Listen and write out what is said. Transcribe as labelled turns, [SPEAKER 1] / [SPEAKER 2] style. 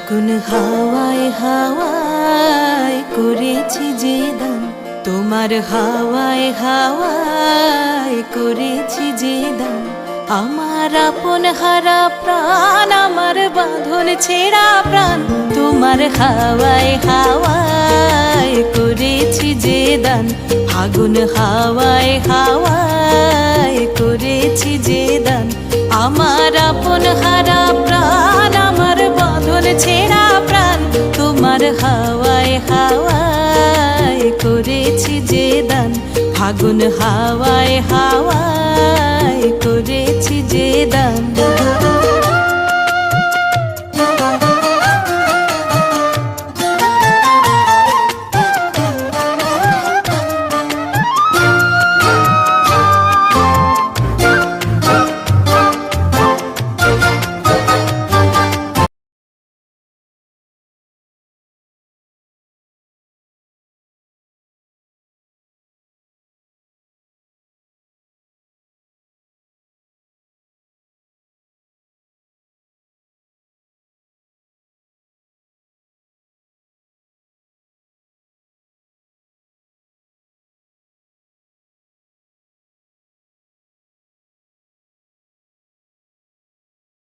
[SPEAKER 1] ফাগুন হাওয়ায় হাওয়ায় করেছি যে দান, তোমার হাওয়ায় হাওয়ায় করেছি যে দান। আমার আপন হারা প্রাণ, আমার বাঁধন ছেঁড়া প্রাণ, তোমার হাওয়ায় হাওয়ায় করেছি যে দান। ফাগুন হাওয়ায় হাওয়ায় করেছি যে দান। আমার আপন হারা প্রাণ, আমার বাঁধন ছেঁড়া প্রাণ, তোমার হাওয়ায় হাওয়ায় করেছি যে দান। ফাগুন হাওয়ায় হাওয়ায় করেছি যে দান।